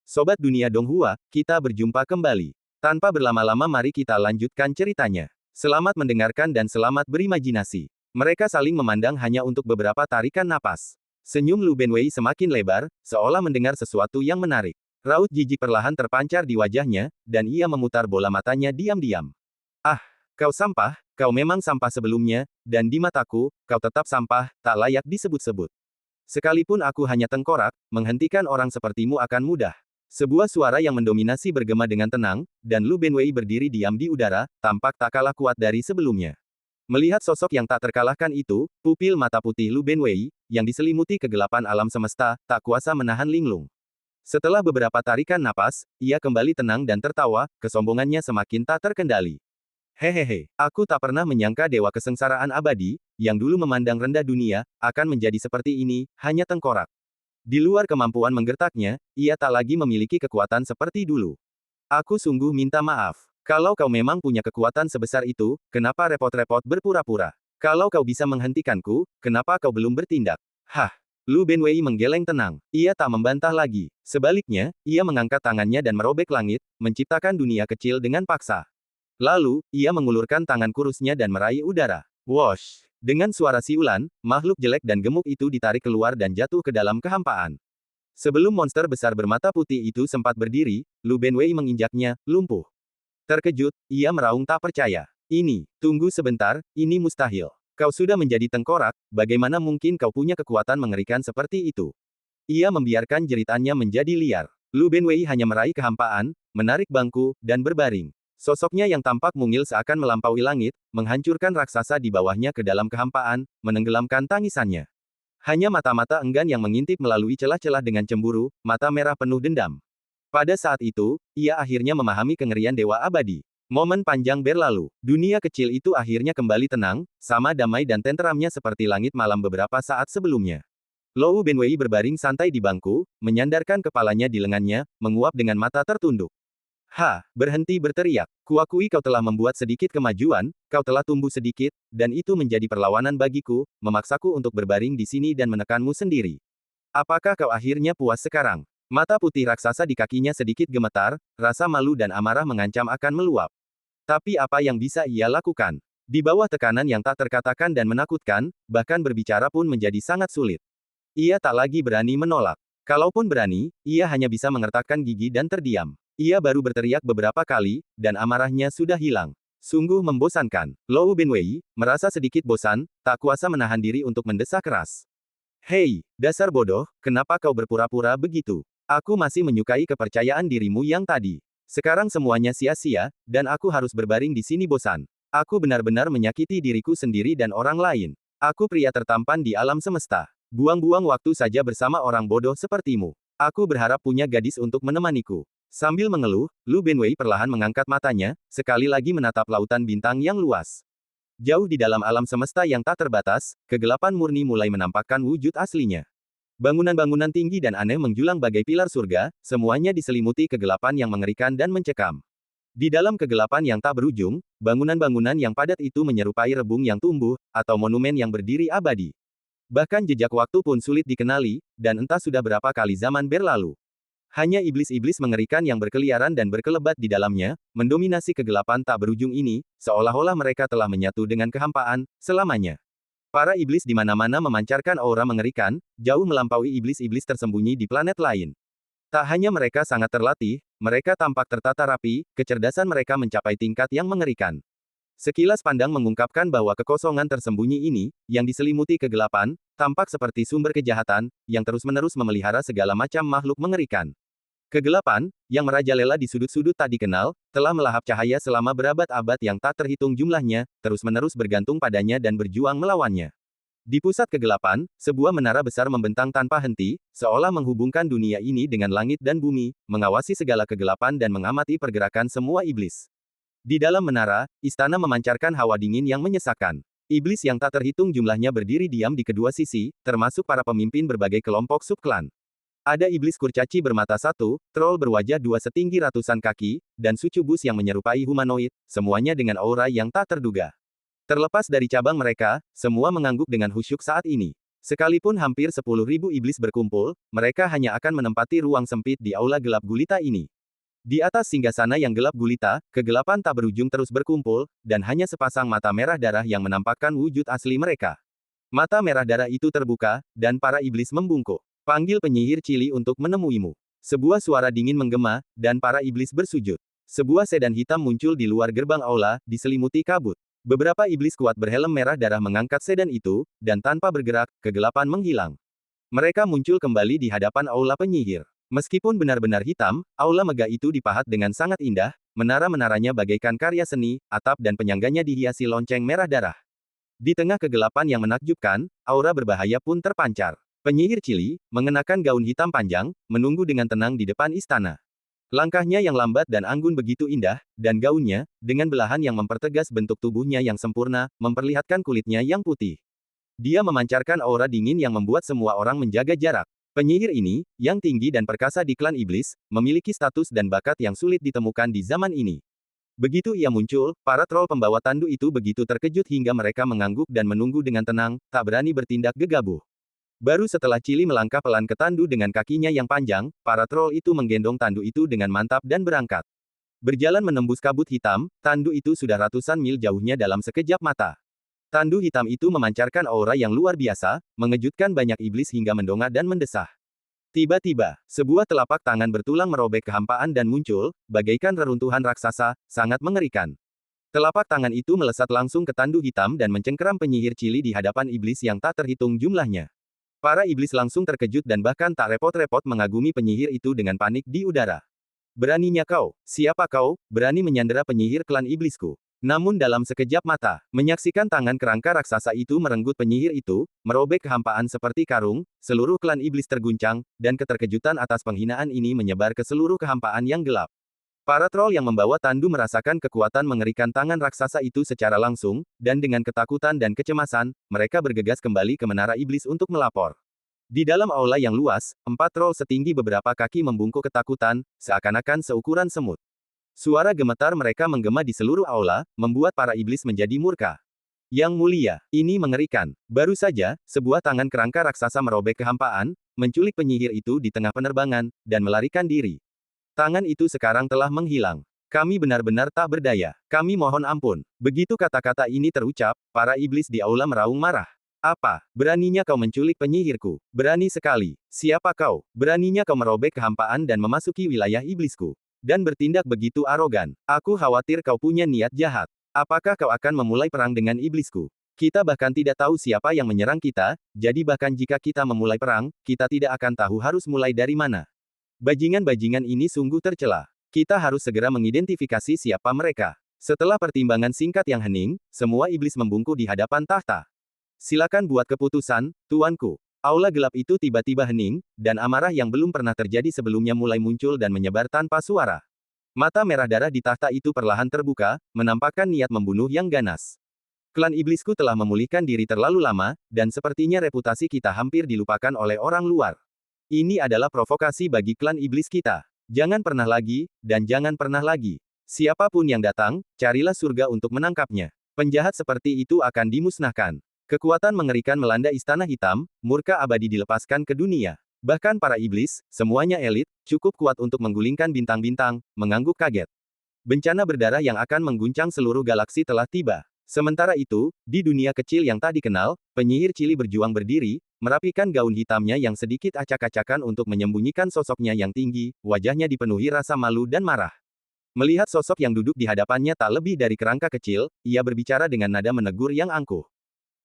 Sobat Dunia Donghua, kita berjumpa kembali. Tanpa berlama-lama mari kita lanjutkan ceritanya. Selamat mendengarkan dan selamat berimajinasi. Mereka saling memandang hanya untuk beberapa tarikan napas. Senyum Lu Benwei semakin lebar, seolah mendengar sesuatu yang menarik. Raut jijik perlahan terpancar di wajahnya, dan ia memutar bola matanya diam-diam. Ah, kau sampah, kau memang sampah sebelumnya, dan di mataku, kau tetap sampah, tak layak disebut-sebut. Sekalipun aku hanya tengkorak, menghentikan orang sepertimu akan mudah. Sebuah suara yang mendominasi bergema dengan tenang, dan Lu Benwei berdiri diam di udara, tampak tak kalah kuat dari sebelumnya. Melihat sosok yang tak terkalahkan itu, pupil mata putih Lu Benwei, yang diselimuti kegelapan alam semesta, tak kuasa menahan linglung. Setelah beberapa tarikan napas, ia kembali tenang dan tertawa, kesombongannya semakin tak terkendali. Hehehe, aku tak pernah menyangka dewa kesengsaraan abadi, yang dulu memandang rendah dunia, akan menjadi seperti ini, hanya tengkorak. Di luar kemampuan menggertaknya, ia tak lagi memiliki kekuatan seperti dulu. Aku sungguh minta maaf. Kalau kau memang punya kekuatan sebesar itu, kenapa repot-repot berpura-pura? Kalau kau bisa menghentikanku, kenapa kau belum bertindak? Hah! Lu Benwei menggeleng tenang. Ia tak membantah lagi. Sebaliknya, ia mengangkat tangannya dan merobek langit, menciptakan dunia kecil dengan paksa. Lalu, ia mengulurkan tangan kurusnya dan meraih udara. Wosh! Dengan suara siulan, makhluk jelek dan gemuk itu ditarik keluar dan jatuh ke dalam kehampaan. Sebelum monster besar bermata putih itu sempat berdiri, Lu Benwei menginjaknya, lumpuh. Terkejut, ia meraung tak percaya. Tunggu sebentar, ini mustahil. Kau sudah menjadi tengkorak, bagaimana mungkin kau punya kekuatan mengerikan seperti itu? Ia membiarkan jeritannya menjadi liar. Lu Benwei hanya meraih kehampaan, menarik bangku, dan berbaring. Sosoknya yang tampak mungil seakan melampaui langit, menghancurkan raksasa di bawahnya ke dalam kehampaan, menenggelamkan tangisannya. Hanya mata-mata enggan yang mengintip melalui celah-celah dengan cemburu, mata merah penuh dendam. Pada saat itu, ia akhirnya memahami kengerian Dewa Abadi. Momen panjang berlalu. Dunia kecil itu akhirnya kembali tenang, sama damai dan tenteramnya seperti langit malam beberapa saat sebelumnya. Lou Benwei berbaring santai di bangku, menyandarkan kepalanya di lengannya, menguap dengan mata tertunduk. Berhenti berteriak. Kuakui kau telah membuat sedikit kemajuan, kau telah tumbuh sedikit, dan itu menjadi perlawanan bagiku, memaksaku untuk berbaring di sini dan menekanmu sendiri. Apakah kau akhirnya puas sekarang? Mata putih raksasa di kakinya sedikit gemetar, rasa malu dan amarah mengancam akan meluap. Tapi apa yang bisa ia lakukan? Di bawah tekanan yang tak terkatakan dan menakutkan, bahkan berbicara pun menjadi sangat sulit. Ia tak lagi berani menolak. Kalaupun berani, ia hanya bisa mengertakkan gigi dan terdiam. Ia baru berteriak beberapa kali, dan amarahnya sudah hilang. Sungguh membosankan. Lou Benwei merasa sedikit bosan, tak kuasa menahan diri untuk mendesak keras. Hei, dasar bodoh, kenapa kau berpura-pura begitu? Aku masih menyukai kepercayaan dirimu yang tadi. Sekarang semuanya sia-sia, dan aku harus berbaring di sini bosan. Aku benar-benar menyakiti diriku sendiri dan orang lain. Aku pria tertampan di alam semesta. Buang-buang waktu saja bersama orang bodoh sepertimu. Aku berharap punya gadis untuk menemaniku. Sambil mengeluh, Lu Benwei perlahan mengangkat matanya, sekali lagi menatap lautan bintang yang luas. Jauh di dalam alam semesta yang tak terbatas, kegelapan murni mulai menampakkan wujud aslinya. Bangunan-bangunan tinggi dan aneh menjulang bagai pilar surga, semuanya diselimuti kegelapan yang mengerikan dan mencekam. Di dalam kegelapan yang tak berujung, bangunan-bangunan yang padat itu menyerupai rebung yang tumbuh, atau monumen yang berdiri abadi. Bahkan jejak waktu pun sulit dikenali, dan entah sudah berapa kali zaman berlalu. Hanya iblis-iblis mengerikan yang berkeliaran dan berkelebat di dalamnya, mendominasi kegelapan tak berujung ini, seolah-olah mereka telah menyatu dengan kehampaan, selamanya. Para iblis di mana-mana memancarkan aura mengerikan, jauh melampaui iblis-iblis tersembunyi di planet lain. Tak hanya mereka sangat terlatih, mereka tampak tertata rapi, kecerdasan mereka mencapai tingkat yang mengerikan. Sekilas pandang mengungkapkan bahwa kekosongan tersembunyi ini, yang diselimuti kegelapan, tampak seperti sumber kejahatan, yang terus-menerus memelihara segala macam makhluk mengerikan. Kegelapan, yang merajalela di sudut-sudut tak dikenal, telah melahap cahaya selama berabad-abad yang tak terhitung jumlahnya, terus-menerus bergantung padanya dan berjuang melawannya. Di pusat kegelapan, sebuah menara besar membentang tanpa henti, seolah menghubungkan dunia ini dengan langit dan bumi, mengawasi segala kegelapan dan mengamati pergerakan semua iblis. Di dalam menara, istana memancarkan hawa dingin yang menyesakkan. Iblis yang tak terhitung jumlahnya berdiri diam di kedua sisi, termasuk para pemimpin berbagai kelompok subklan. Ada iblis kurcaci bermata satu, troll berwajah dua setinggi ratusan kaki, dan sucubus yang menyerupai humanoid, semuanya dengan aura yang tak terduga. Terlepas dari cabang mereka, semua mengangguk dengan khusyuk saat ini. Sekalipun hampir 10.000 iblis berkumpul, mereka hanya akan menempati ruang sempit di aula gelap gulita ini. Di atas singgasana yang gelap gulita, kegelapan tak berujung terus berkumpul, dan hanya sepasang mata merah darah yang menampakkan wujud asli mereka. Mata merah darah itu terbuka, dan para iblis membungkuk. Panggil penyihir Cili untuk menemuimu. Sebuah suara dingin menggema, dan para iblis bersujud. Sebuah sedan hitam muncul di luar gerbang aula, diselimuti kabut. Beberapa iblis kuat berhelm merah darah mengangkat sedan itu, dan tanpa bergerak, kegelapan menghilang. Mereka muncul kembali di hadapan aula penyihir. Meskipun benar-benar hitam, aula megah itu dipahat dengan sangat indah, menara-menaranya bagaikan karya seni, atap dan penyangganya dihiasi lonceng merah darah. Di tengah kegelapan yang menakjubkan, aura berbahaya pun terpancar. Penyihir Cili, mengenakan gaun hitam panjang, menunggu dengan tenang di depan istana. Langkahnya yang lambat dan anggun begitu indah, dan gaunnya, dengan belahan yang mempertegas bentuk tubuhnya yang sempurna, memperlihatkan kulitnya yang putih. Dia memancarkan aura dingin yang membuat semua orang menjaga jarak. Penyihir ini, yang tinggi dan perkasa di klan iblis, memiliki status dan bakat yang sulit ditemukan di zaman ini. Begitu ia muncul, para troll pembawa tandu itu begitu terkejut hingga mereka mengangguk dan menunggu dengan tenang, tak berani bertindak gegabah. Baru setelah Cili melangkah pelan ke tandu dengan kakinya yang panjang, para troll itu menggendong tandu itu dengan mantap dan berangkat. Berjalan menembus kabut hitam, tandu itu sudah ratusan mil jauhnya dalam sekejap mata. Tandu hitam itu memancarkan aura yang luar biasa, mengejutkan banyak iblis hingga mendongak dan mendesah. Tiba-tiba, sebuah telapak tangan bertulang merobek kehampaan dan muncul, bagaikan reruntuhan raksasa, sangat mengerikan. Telapak tangan itu melesat langsung ke tandu hitam dan mencengkeram penyihir Cili di hadapan iblis yang tak terhitung jumlahnya. Para iblis langsung terkejut dan bahkan tak repot-repot mengagumi penyihir itu dengan panik di udara. Beraninya kau, siapa kau, berani menyandera penyihir klan iblisku? Namun dalam sekejap mata, menyaksikan tangan kerangka raksasa itu merenggut penyihir itu, merobek kehampaan seperti karung, seluruh klan iblis terguncang, dan keterkejutan atas penghinaan ini menyebar ke seluruh kehampaan yang gelap. Para troll yang membawa tandu merasakan kekuatan mengerikan tangan raksasa itu secara langsung, dan dengan ketakutan dan kecemasan, mereka bergegas kembali ke menara iblis untuk melapor. Di dalam aula yang luas, 4 troll setinggi beberapa kaki membungkuk ketakutan, seakan-akan seukuran semut. Suara gemetar mereka menggema di seluruh aula, membuat para iblis menjadi murka. Yang mulia, ini mengerikan. Baru saja, sebuah tangan kerangka raksasa merobek kehampaan, menculik penyihir itu di tengah penerbangan, dan melarikan diri. Tangan itu sekarang telah menghilang. Kami benar-benar tak berdaya. Kami mohon ampun. Begitu kata-kata ini terucap, para iblis di aula meraung marah. Apa? Beraninya kau menculik penyihirku? Berani sekali. Siapa kau? Beraninya kau merobek kehampaan dan memasuki wilayah iblisku. Dan bertindak begitu arogan. Aku khawatir kau punya niat jahat. Apakah kau akan memulai perang dengan iblisku? Kita bahkan tidak tahu siapa yang menyerang kita, jadi bahkan jika kita memulai perang, kita tidak akan tahu harus mulai dari mana. Bajingan-bajingan ini sungguh tercela. Kita harus segera mengidentifikasi siapa mereka. Setelah pertimbangan singkat yang hening, semua iblis membungkuk di hadapan tahta. Silakan buat keputusan, tuanku. Aula gelap itu tiba-tiba hening, dan amarah yang belum pernah terjadi sebelumnya mulai muncul dan menyebar tanpa suara. Mata merah darah di tahta itu perlahan terbuka, menampakkan niat membunuh yang ganas. Klan iblisku telah memulihkan diri terlalu lama, dan sepertinya reputasi kita hampir dilupakan oleh orang luar. Ini adalah provokasi bagi klan iblis kita. Jangan pernah lagi, dan jangan pernah lagi. Siapapun yang datang, carilah surga untuk menangkapnya. Penjahat seperti itu akan dimusnahkan. Kekuatan mengerikan melanda istana hitam, murka abadi dilepaskan ke dunia. Bahkan para iblis, semuanya elit, cukup kuat untuk menggulingkan bintang-bintang, mengangguk kaget. Bencana berdarah yang akan mengguncang seluruh galaksi telah tiba. Sementara itu, di dunia kecil yang tak dikenal, penyihir Cili berjuang berdiri, merapikan gaun hitamnya yang sedikit acak-acakan untuk menyembunyikan sosoknya yang tinggi, wajahnya dipenuhi rasa malu dan marah. Melihat sosok yang duduk di hadapannya tak lebih dari kerangka kecil, ia berbicara dengan nada menegur yang angkuh.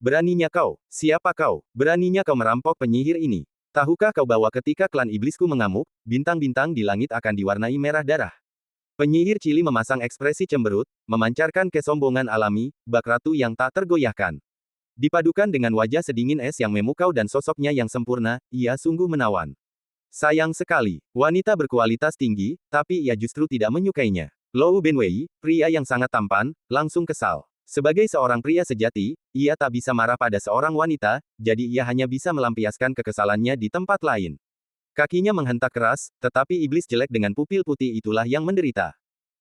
Beraninya kau, siapa kau? Beraninya kau merampok penyihir ini? Tahukah kau bahwa ketika klan iblisku mengamuk, bintang-bintang di langit akan diwarnai merah darah? Penyihir Cili memasang ekspresi cemberut, memancarkan kesombongan alami, bak ratu yang tak tergoyahkan. Dipadukan dengan wajah sedingin es yang memukau dan sosoknya yang sempurna, ia sungguh menawan. Sayang sekali, wanita berkualitas tinggi, tapi ia justru tidak menyukainya. Lou Benwei, pria yang sangat tampan, langsung kesal. Sebagai seorang pria sejati, ia tak bisa marah pada seorang wanita, jadi ia hanya bisa melampiaskan kekesalannya di tempat lain. Kakinya menghentak keras, tetapi iblis jelek dengan pupil putih itulah yang menderita.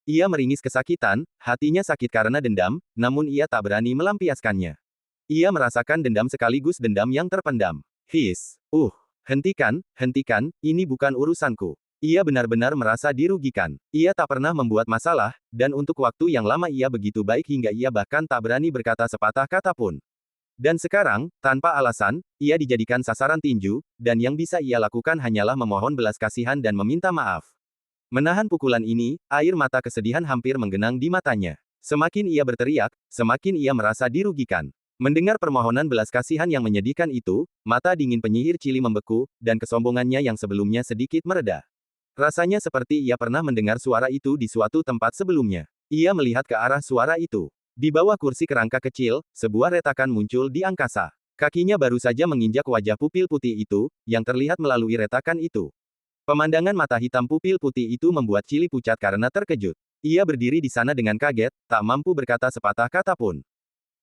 Ia meringis kesakitan, hatinya sakit karena dendam, namun ia tak berani melampiaskannya. Ia merasakan dendam sekaligus dendam yang terpendam. Hentikan, hentikan, ini bukan urusanku. Ia benar-benar merasa dirugikan. Ia tak pernah membuat masalah, dan untuk waktu yang lama ia begitu baik hingga ia bahkan tak berani berkata sepatah kata pun. Dan sekarang, tanpa alasan, ia dijadikan sasaran tinju, dan yang bisa ia lakukan hanyalah memohon belas kasihan dan meminta maaf. Menahan pukulan ini, air mata kesedihan hampir menggenang di matanya. Semakin ia berteriak, semakin ia merasa dirugikan. Mendengar permohonan belas kasihan yang menyedihkan itu, mata dingin penyihir Chili membeku, dan kesombongannya yang sebelumnya sedikit mereda. Rasanya seperti ia pernah mendengar suara itu di suatu tempat sebelumnya. Ia melihat ke arah suara itu. Di bawah kursi kerangka kecil, sebuah retakan muncul di angkasa. Kakinya baru saja menginjak wajah pupil putih itu, yang terlihat melalui retakan itu. Pemandangan mata hitam pupil putih itu membuat Chili pucat karena terkejut. Ia berdiri di sana dengan kaget, tak mampu berkata sepatah kata pun.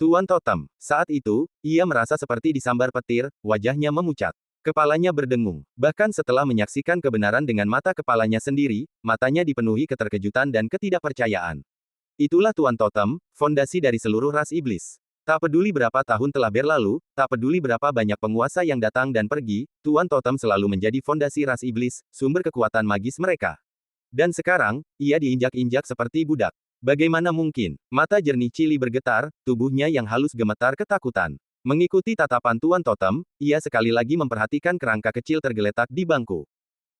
Tuan Totem. Saat itu, ia merasa seperti disambar petir, wajahnya memucat. Kepalanya berdengung. Bahkan setelah menyaksikan kebenaran dengan mata kepalanya sendiri, matanya dipenuhi keterkejutan dan ketidakpercayaan. Itulah Tuan Totem, fondasi dari seluruh ras iblis. Tak peduli berapa tahun telah berlalu, tak peduli berapa banyak penguasa yang datang dan pergi, Tuan Totem selalu menjadi fondasi ras iblis, sumber kekuatan magis mereka. Dan sekarang, ia diinjak-injak seperti budak. Bagaimana mungkin? Mata jernih Chili bergetar, tubuhnya yang halus gemetar ketakutan. Mengikuti tatapan Tuan Totem, ia sekali lagi memperhatikan kerangka kecil tergeletak di bangku.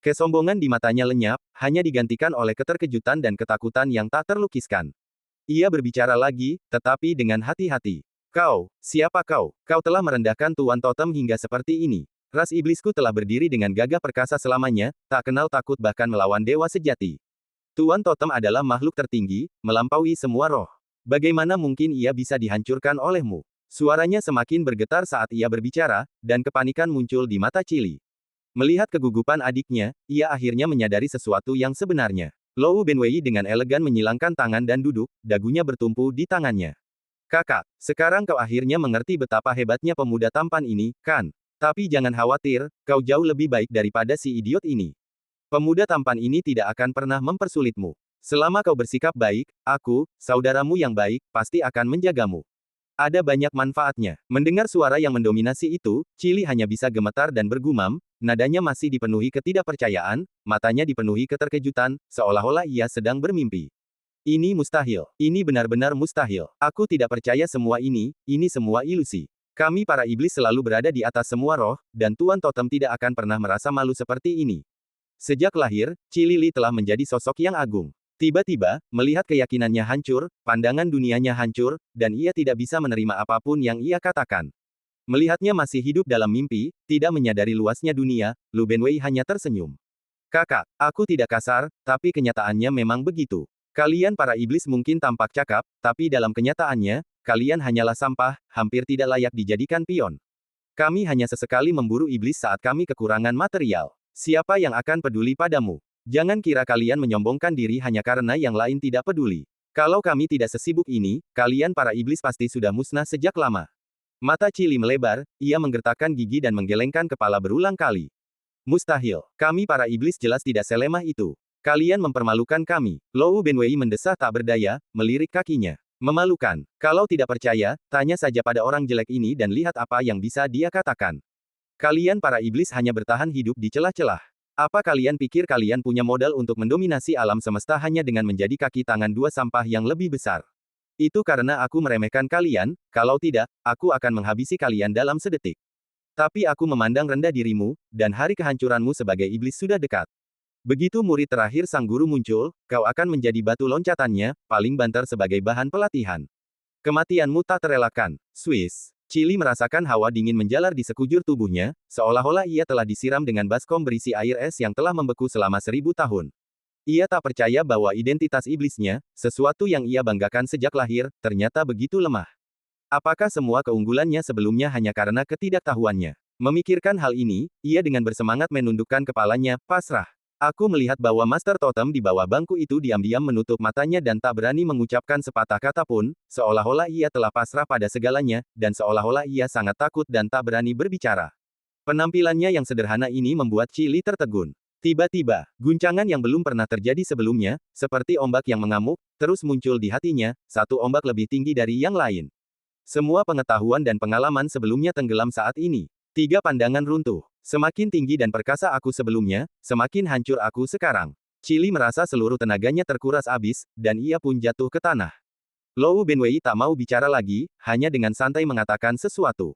Kesombongan di matanya lenyap, hanya digantikan oleh keterkejutan dan ketakutan yang tak terlukiskan. Ia berbicara lagi, tetapi dengan hati-hati. Kau, siapa kau? Kau telah merendahkan Tuan Totem hingga seperti ini. Ras iblisku telah berdiri dengan gagah perkasa selamanya, tak kenal takut bahkan melawan dewa sejati. Tuan Totem adalah makhluk tertinggi, melampaui semua roh. Bagaimana mungkin ia bisa dihancurkan olehmu? Suaranya semakin bergetar saat ia berbicara, dan kepanikan muncul di mata Chili. Melihat kegugupan adiknya, ia akhirnya menyadari sesuatu yang sebenarnya. Lou Benwei dengan elegan menyilangkan tangan dan duduk, dagunya bertumpu di tangannya. Kakak, sekarang kau akhirnya mengerti betapa hebatnya pemuda tampan ini, kan? Tapi jangan khawatir, kau jauh lebih baik daripada si idiot ini. Pemuda tampan ini tidak akan pernah mempersulitmu. Selama kau bersikap baik, aku, saudaramu yang baik, pasti akan menjagamu. Ada banyak manfaatnya. Mendengar suara yang mendominasi itu, Chili hanya bisa gemetar dan bergumam, nadanya masih dipenuhi ketidakpercayaan, matanya dipenuhi keterkejutan, seolah-olah ia sedang bermimpi. Ini mustahil. Ini benar-benar mustahil. Aku tidak percaya semua ini semua ilusi. Kami para iblis selalu berada di atas semua roh, dan Tuan Totem tidak akan pernah merasa malu seperti ini. Sejak lahir, Chili Li telah menjadi sosok yang agung. Tiba-tiba, melihat keyakinannya hancur, pandangan dunianya hancur, dan ia tidak bisa menerima apapun yang ia katakan. Melihatnya masih hidup dalam mimpi, tidak menyadari luasnya dunia, Lu Benwei hanya tersenyum. Kakak, aku tidak kasar, tapi kenyataannya memang begitu. Kalian para iblis mungkin tampak cakap, tapi dalam kenyataannya, kalian hanyalah sampah, hampir tidak layak dijadikan pion. Kami hanya sesekali memburu iblis saat kami kekurangan material. Siapa yang akan peduli padamu? Jangan kira kalian menyombongkan diri hanya karena yang lain tidak peduli. Kalau kami tidak sesibuk ini, kalian para iblis pasti sudah musnah sejak lama. Mata Chili melebar, ia menggertakkan gigi dan menggelengkan kepala berulang kali. Mustahil. Kami para iblis jelas tidak selemah itu. Kalian mempermalukan kami. Lou Benwei mendesah tak berdaya, melirik kakinya. Memalukan. Kalau tidak percaya, tanya saja pada orang jelek ini dan lihat apa yang bisa dia katakan. Kalian para iblis hanya bertahan hidup di celah-celah. Apa kalian pikir kalian punya modal untuk mendominasi alam semesta hanya dengan menjadi kaki tangan dua sampah yang lebih besar? Itu karena aku meremehkan kalian, kalau tidak, aku akan menghabisi kalian dalam sedetik. Tapi aku memandang rendah dirimu, dan hari kehancuranmu sebagai iblis sudah dekat. Begitu murid terakhir sang guru muncul, kau akan menjadi batu loncatannya, paling banter sebagai bahan pelatihan. Kematianmu tak terelakkan. Swiss. Chili merasakan hawa dingin menjalar di sekujur tubuhnya, seolah-olah ia telah disiram dengan baskom berisi air es yang telah membeku selama 1000 tahun. Ia tak percaya bahwa identitas iblisnya, sesuatu yang ia banggakan sejak lahir, ternyata begitu lemah. Apakah semua keunggulannya sebelumnya hanya karena ketidaktahuannya? Memikirkan hal ini, ia dengan bersemangat menundukkan kepalanya, pasrah. Aku melihat bahwa Master Totem di bawah bangku itu diam-diam menutup matanya dan tak berani mengucapkan sepatah kata pun, seolah-olah ia telah pasrah pada segalanya, dan seolah-olah ia sangat takut dan tak berani berbicara. Penampilannya yang sederhana ini membuat Chili tertegun. Tiba-tiba, guncangan yang belum pernah terjadi sebelumnya, seperti ombak yang mengamuk, terus muncul di hatinya, satu ombak lebih tinggi dari yang lain. Semua pengetahuan dan pengalaman sebelumnya tenggelam saat ini. 3 pandangan runtuh. Semakin tinggi dan perkasa aku sebelumnya, semakin hancur aku sekarang. Chili merasa seluruh tenaganya terkuras habis, dan ia pun jatuh ke tanah. Lou Benwei tak mau bicara lagi, hanya dengan santai mengatakan sesuatu.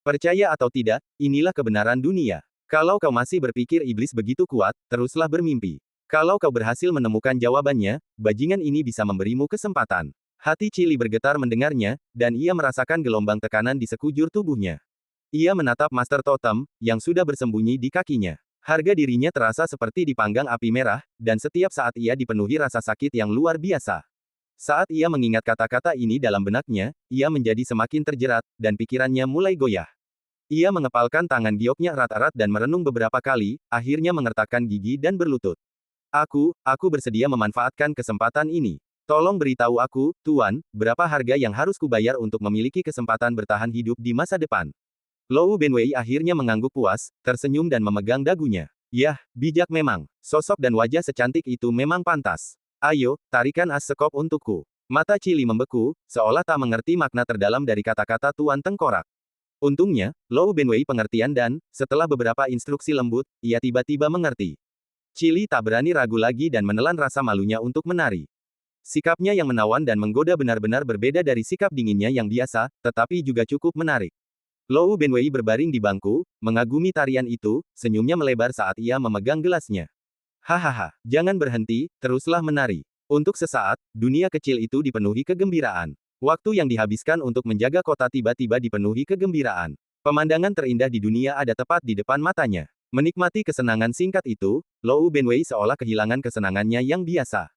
Percaya atau tidak, inilah kebenaran dunia. Kalau kau masih berpikir iblis begitu kuat, teruslah bermimpi. Kalau kau berhasil menemukan jawabannya, bajingan ini bisa memberimu kesempatan. Hati Chili bergetar mendengarnya, dan ia merasakan gelombang tekanan di sekujur tubuhnya. Ia menatap Master Totem, yang sudah bersembunyi di kakinya. Harga dirinya terasa seperti dipanggang api merah, dan setiap saat ia dipenuhi rasa sakit yang luar biasa. Saat ia mengingat kata-kata ini dalam benaknya, ia menjadi semakin terjerat, dan pikirannya mulai goyah. Ia mengepalkan tangan gioknya erat-erat dan merenung beberapa kali, akhirnya mengertakkan gigi dan berlutut. Aku bersedia memanfaatkan kesempatan ini. Tolong beritahu aku, Tuan, berapa harga yang harus kubayar untuk memiliki kesempatan bertahan hidup di masa depan. Lou Benwei akhirnya mengangguk puas, tersenyum dan memegang dagunya. Yah, bijak memang. Sosok dan wajah secantik itu memang pantas. Ayo, tarikan as sekop untukku. Mata Chili membeku, seolah tak mengerti makna terdalam dari kata-kata Tuan Tengkorak. Untungnya, Lou Benwei pengertian dan, setelah beberapa instruksi lembut, ia tiba-tiba mengerti. Chili tak berani ragu lagi dan menelan rasa malunya untuk menari. Sikapnya yang menawan dan menggoda benar-benar berbeda dari sikap dinginnya yang biasa, tetapi juga cukup menarik. Lou Benwei berbaring di bangku, mengagumi tarian itu, senyumnya melebar saat ia memegang gelasnya. Hahaha, jangan berhenti, teruslah menari. Untuk sesaat, dunia kecil itu dipenuhi kegembiraan. Waktu yang dihabiskan untuk menjaga kota tiba-tiba dipenuhi kegembiraan. Pemandangan terindah di dunia ada tepat di depan matanya. Menikmati kesenangan singkat itu, Lou Benwei seolah kehilangan kesenangannya yang biasa.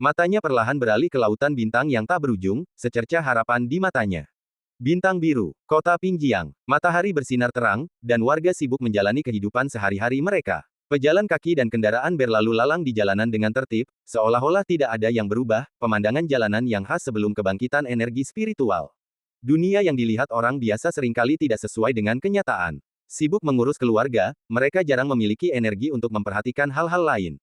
Matanya perlahan beralih ke lautan bintang yang tak berujung, secercah harapan di matanya. Bintang biru, kota Pingjiang, matahari bersinar terang, dan warga sibuk menjalani kehidupan sehari-hari mereka. Pejalan kaki dan kendaraan berlalu lalang di jalanan dengan tertib, seolah-olah tidak ada yang berubah, pemandangan jalanan yang khas sebelum kebangkitan energi spiritual. Dunia yang dilihat orang biasa seringkali tidak sesuai dengan kenyataan. Sibuk mengurus keluarga, mereka jarang memiliki energi untuk memperhatikan hal-hal lain.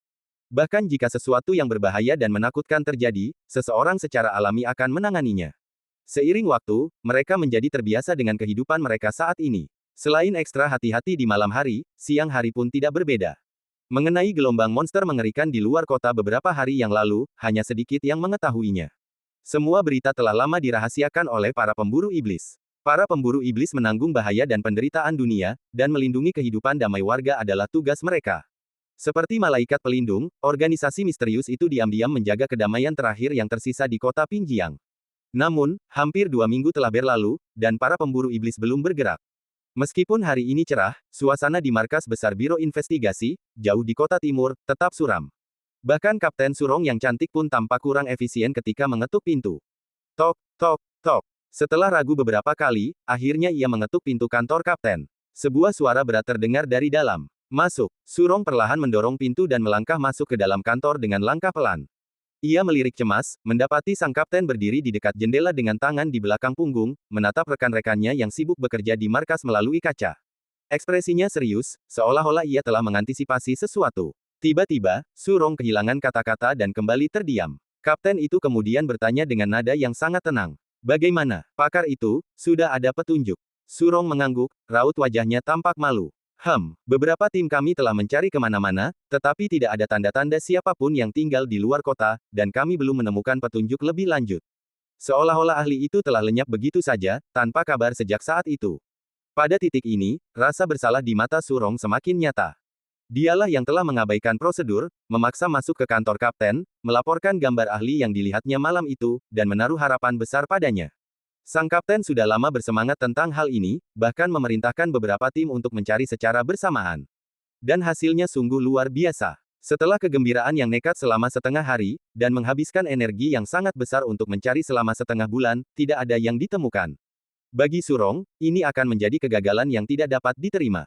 Bahkan jika sesuatu yang berbahaya dan menakutkan terjadi, seseorang secara alami akan menanganinya. Seiring waktu, mereka menjadi terbiasa dengan kehidupan mereka saat ini. Selain ekstra hati-hati di malam hari, siang hari pun tidak berbeda. Mengenai gelombang monster mengerikan di luar kota beberapa hari yang lalu, hanya sedikit yang mengetahuinya. Semua berita telah lama dirahasiakan oleh para pemburu iblis. Para pemburu iblis menanggung bahaya dan penderitaan dunia, dan melindungi kehidupan damai warga adalah tugas mereka. Seperti malaikat pelindung, organisasi misterius itu diam-diam menjaga kedamaian terakhir yang tersisa di kota Pingjiang. Namun, hampir 2 minggu telah berlalu, dan para pemburu iblis belum bergerak. Meskipun hari ini cerah, suasana di markas besar Biro Investigasi, jauh di kota timur, tetap suram. Bahkan Kapten Surong yang cantik pun tampak kurang efisien ketika mengetuk pintu. Tok, tok, tok. Setelah ragu beberapa kali, akhirnya ia mengetuk pintu kantor kapten. Sebuah suara berat terdengar dari dalam. Masuk. Surong perlahan mendorong pintu dan melangkah masuk ke dalam kantor dengan langkah pelan. Ia melirik cemas, mendapati sang kapten berdiri di dekat jendela dengan tangan di belakang punggung, menatap rekan-rekannya yang sibuk bekerja di markas melalui kaca. Ekspresinya serius, seolah-olah ia telah mengantisipasi sesuatu. Tiba-tiba, Surong kehilangan kata-kata dan kembali terdiam. Kapten itu kemudian bertanya dengan nada yang sangat tenang. Bagaimana, pakar itu, sudah ada petunjuk? Surong mengangguk, raut wajahnya tampak malu. Beberapa tim kami telah mencari kemana-mana, tetapi tidak ada tanda-tanda siapapun yang tinggal di luar kota, dan kami belum menemukan petunjuk lebih lanjut. Seolah-olah ahli itu telah lenyap begitu saja, tanpa kabar sejak saat itu. Pada titik ini, rasa bersalah di mata Surong semakin nyata. Dialah yang telah mengabaikan prosedur, memaksa masuk ke kantor kapten, melaporkan gambar ahli yang dilihatnya malam itu, dan menaruh harapan besar padanya. Sang kapten sudah lama bersemangat tentang hal ini, bahkan memerintahkan beberapa tim untuk mencari secara bersamaan. Dan hasilnya sungguh luar biasa. Setelah kegembiraan yang nekat selama setengah hari, dan menghabiskan energi yang sangat besar untuk mencari selama setengah bulan, tidak ada yang ditemukan. Bagi Surong, ini akan menjadi kegagalan yang tidak dapat diterima.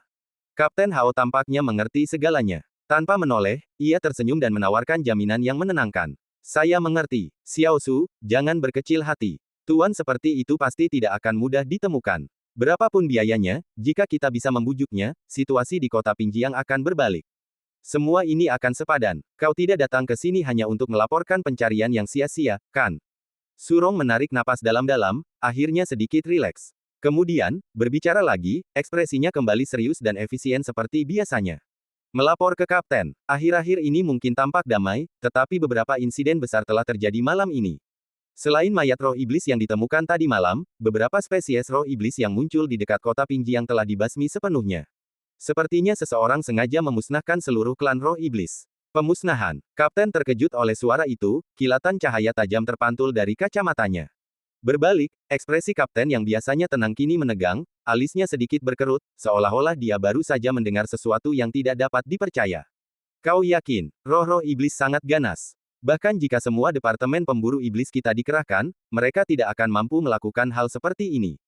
Kapten Hao tampaknya mengerti segalanya. Tanpa menoleh, ia tersenyum dan menawarkan jaminan yang menenangkan. Saya mengerti, Xiao Su, jangan berkecil hati. Tuan seperti itu pasti tidak akan mudah ditemukan. Berapapun biayanya, jika kita bisa membujuknya, situasi di kota Pingjiang akan berbalik. Semua ini akan sepadan. Kau tidak datang ke sini hanya untuk melaporkan pencarian yang sia-sia, kan? Surong menarik napas dalam-dalam, akhirnya sedikit rileks. Kemudian, berbicara lagi, ekspresinya kembali serius dan efisien seperti biasanya. Melapor ke kapten, akhir-akhir ini mungkin tampak damai, tetapi beberapa insiden besar telah terjadi malam ini. Selain mayat roh iblis yang ditemukan tadi malam, beberapa spesies roh iblis yang muncul di dekat kota Pingji yang telah dibasmi sepenuhnya. Sepertinya seseorang sengaja memusnahkan seluruh klan roh iblis. Pemusnahan. Kapten terkejut oleh suara itu, kilatan cahaya tajam terpantul dari kacamatanya. Berbalik, ekspresi kapten yang biasanya tenang kini menegang, alisnya sedikit berkerut, seolah-olah dia baru saja mendengar sesuatu yang tidak dapat dipercaya. Kau yakin, roh-roh iblis sangat ganas. Bahkan jika semua departemen pemburu iblis kita dikerahkan, mereka tidak akan mampu melakukan hal seperti ini.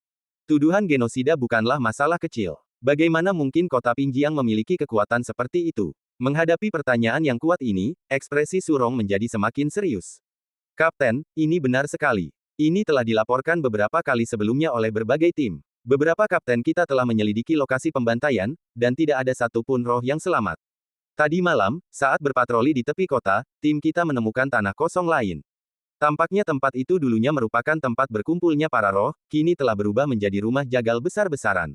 Tuduhan genosida bukanlah masalah kecil. Bagaimana mungkin kota Pingjiang memiliki kekuatan seperti itu? Menghadapi pertanyaan yang kuat ini, ekspresi Surong menjadi semakin serius. Kapten, ini benar sekali. Ini telah dilaporkan beberapa kali sebelumnya oleh berbagai tim. Beberapa kapten kita telah menyelidiki lokasi pembantaian, dan tidak ada satupun roh yang selamat. Tadi malam, saat berpatroli di tepi kota, tim kita menemukan tanah kosong lain. Tampaknya tempat itu dulunya merupakan tempat berkumpulnya para roh, kini telah berubah menjadi rumah jagal besar-besaran.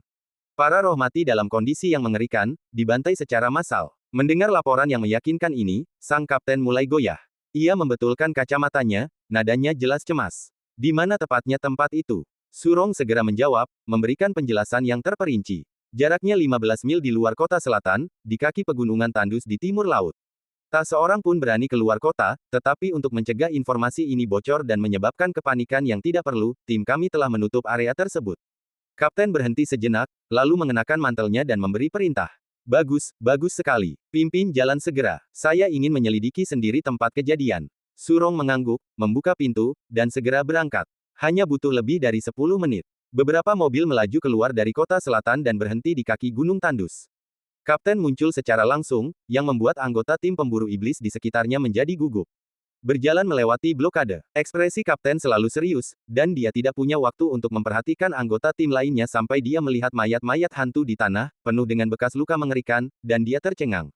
Para roh mati dalam kondisi yang mengerikan, dibantai secara massal. Mendengar laporan yang meyakinkan ini, sang kapten mulai goyah. Ia membetulkan kacamatanya, nadanya jelas cemas. Di mana tepatnya tempat itu? Surong segera menjawab, memberikan penjelasan yang terperinci. Jaraknya 15 mil di luar kota selatan, di kaki pegunungan tandus di timur laut. Tak seorang pun berani keluar kota, tetapi untuk mencegah informasi ini bocor dan menyebabkan kepanikan yang tidak perlu, tim kami telah menutup area tersebut. Kapten berhenti sejenak, lalu mengenakan mantelnya dan memberi perintah. Bagus, bagus sekali. Pimpin jalan segera. Saya ingin menyelidiki sendiri tempat kejadian. Surong mengangguk, membuka pintu, dan segera berangkat. Hanya butuh lebih dari 10 menit. Beberapa mobil melaju keluar dari kota selatan dan berhenti di kaki Gunung Tandus. Kapten muncul secara langsung, yang membuat anggota tim pemburu iblis di sekitarnya menjadi gugup. Berjalan melewati blokade, ekspresi kapten selalu serius, dan dia tidak punya waktu untuk memperhatikan anggota tim lainnya sampai dia melihat mayat-mayat hantu di tanah, penuh dengan bekas luka mengerikan, dan dia tercengang.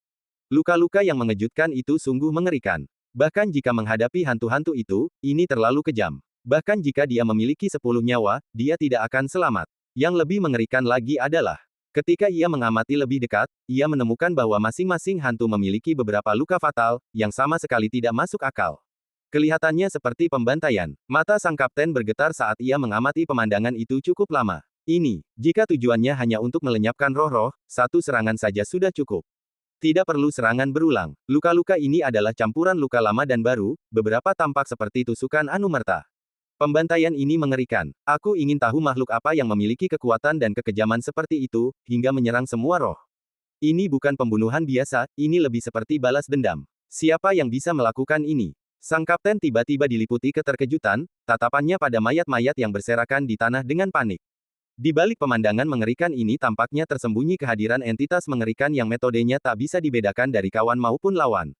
Luka-luka yang mengejutkan itu sungguh mengerikan. Bahkan jika menghadapi hantu-hantu itu, ini terlalu kejam. Bahkan jika dia memiliki 10 nyawa, dia tidak akan selamat. Yang lebih mengerikan lagi adalah, ketika ia mengamati lebih dekat, ia menemukan bahwa masing-masing hantu memiliki beberapa luka fatal, yang sama sekali tidak masuk akal. Kelihatannya seperti pembantaian. Mata sang kapten bergetar saat ia mengamati pemandangan itu cukup lama. Ini, jika tujuannya hanya untuk melenyapkan roh-roh, satu serangan saja sudah cukup. Tidak perlu serangan berulang. Luka-luka ini adalah campuran luka lama dan baru, beberapa tampak seperti tusukan anumerta. Pembantaian ini mengerikan. Aku ingin tahu makhluk apa yang memiliki kekuatan dan kekejaman seperti itu, hingga menyerang semua roh. Ini bukan pembunuhan biasa, ini lebih seperti balas dendam. Siapa yang bisa melakukan ini? Sang kapten tiba-tiba diliputi keterkejutan, tatapannya pada mayat-mayat yang berserakan di tanah dengan panik. Di balik pemandangan mengerikan ini tampaknya tersembunyi kehadiran entitas mengerikan yang metodenya tak bisa dibedakan dari kawan maupun lawan.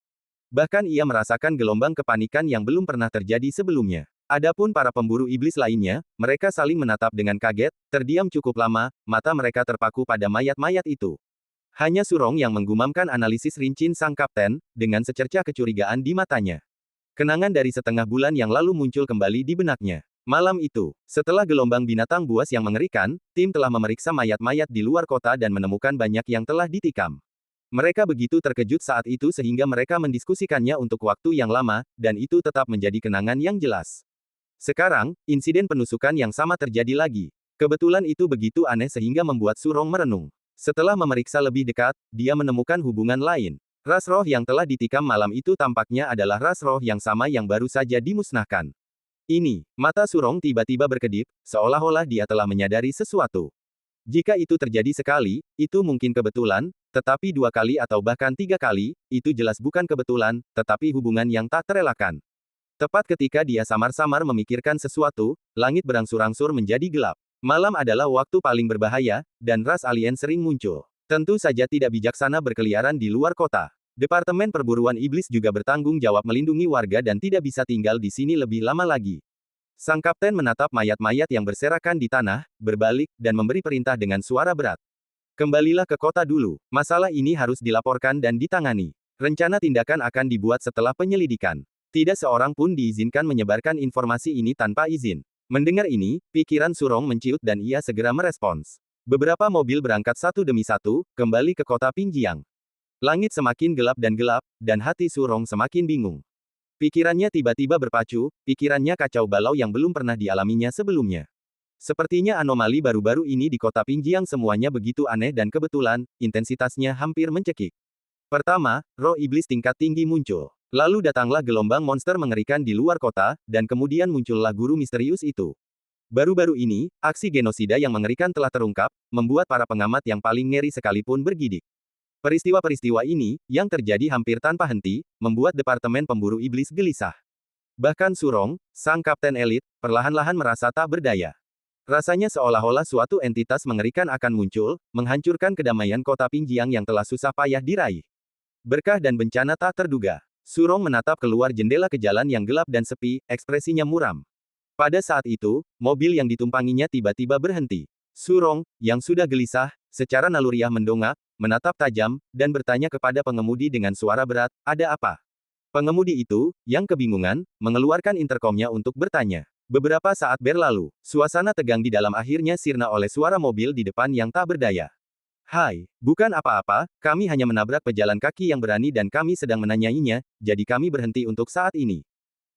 Bahkan ia merasakan gelombang kepanikan yang belum pernah terjadi sebelumnya. Adapun para pemburu iblis lainnya, mereka saling menatap dengan kaget, terdiam cukup lama, mata mereka terpaku pada mayat-mayat itu. Hanya Surong yang menggumamkan analisis rinci sang kapten, dengan secercah kecurigaan di matanya. Kenangan dari setengah bulan yang lalu muncul kembali di benaknya. Malam itu, setelah gelombang binatang buas yang mengerikan, tim telah memeriksa mayat-mayat di luar kota dan menemukan banyak yang telah ditikam. Mereka begitu terkejut saat itu sehingga mereka mendiskusikannya untuk waktu yang lama, dan itu tetap menjadi kenangan yang jelas. Sekarang, insiden penusukan yang sama terjadi lagi. Kebetulan itu begitu aneh sehingga membuat Surong merenung. Setelah memeriksa lebih dekat, dia menemukan hubungan lain. Ras roh yang telah ditikam malam itu tampaknya adalah ras roh yang sama yang baru saja dimusnahkan. Ini, mata Surong tiba-tiba berkedip, seolah-olah dia telah menyadari sesuatu. Jika itu terjadi sekali, itu mungkin kebetulan, tetapi 2 kali atau bahkan 3 kali, itu jelas bukan kebetulan, tetapi hubungan yang tak terelakkan. Tepat ketika dia samar-samar memikirkan sesuatu, langit berangsur-angsur menjadi gelap. Malam adalah waktu paling berbahaya, dan ras alien sering muncul. Tentu saja tidak bijaksana berkeliaran di luar kota. Departemen Perburuan Iblis juga bertanggung jawab melindungi warga dan tidak bisa tinggal di sini lebih lama lagi. Sang kapten menatap mayat-mayat yang berserakan di tanah, berbalik, dan memberi perintah dengan suara berat. Kembalilah ke kota dulu. Masalah ini harus dilaporkan dan ditangani. Rencana tindakan akan dibuat setelah penyelidikan. Tidak seorang pun diizinkan menyebarkan informasi ini tanpa izin. Mendengar ini, pikiran Surong menciut dan ia segera merespons. Beberapa mobil berangkat satu demi satu, kembali ke kota Pingjiang. Langit semakin gelap, dan hati Surong semakin bingung. Pikirannya tiba-tiba berpacu, pikirannya kacau balau yang belum pernah dialaminya sebelumnya. Sepertinya anomali baru-baru ini di kota Pingjiang semuanya begitu aneh dan kebetulan, intensitasnya hampir mencekik. Pertama, roh iblis tingkat tinggi muncul. Lalu datanglah gelombang monster mengerikan di luar kota, dan kemudian muncullah guru misterius itu. Baru-baru ini, aksi genosida yang mengerikan telah terungkap, membuat para pengamat yang paling ngeri sekalipun bergidik. Peristiwa-peristiwa ini, yang terjadi hampir tanpa henti, membuat Departemen Pemburu Iblis gelisah. Bahkan Surong, sang kapten elit, perlahan-lahan merasa tak berdaya. Rasanya seolah-olah suatu entitas mengerikan akan muncul, menghancurkan kedamaian kota Pingjiang yang telah susah payah diraih. Berkah dan bencana tak terduga. Surong menatap keluar jendela ke jalan yang gelap dan sepi, ekspresinya muram. Pada saat itu, mobil yang ditumpanginya tiba-tiba berhenti. Surong, yang sudah gelisah, secara naluriah mendongak, menatap tajam, dan bertanya kepada pengemudi dengan suara berat, "Ada apa?" Pengemudi itu, yang kebingungan, mengeluarkan interkomnya untuk bertanya. Beberapa saat berlalu, suasana tegang di dalam akhirnya sirna oleh suara mobil di depan yang tak berdaya. "Hai, bukan apa-apa, kami hanya menabrak pejalan kaki yang berani dan kami sedang menanyainya, jadi kami berhenti untuk saat ini."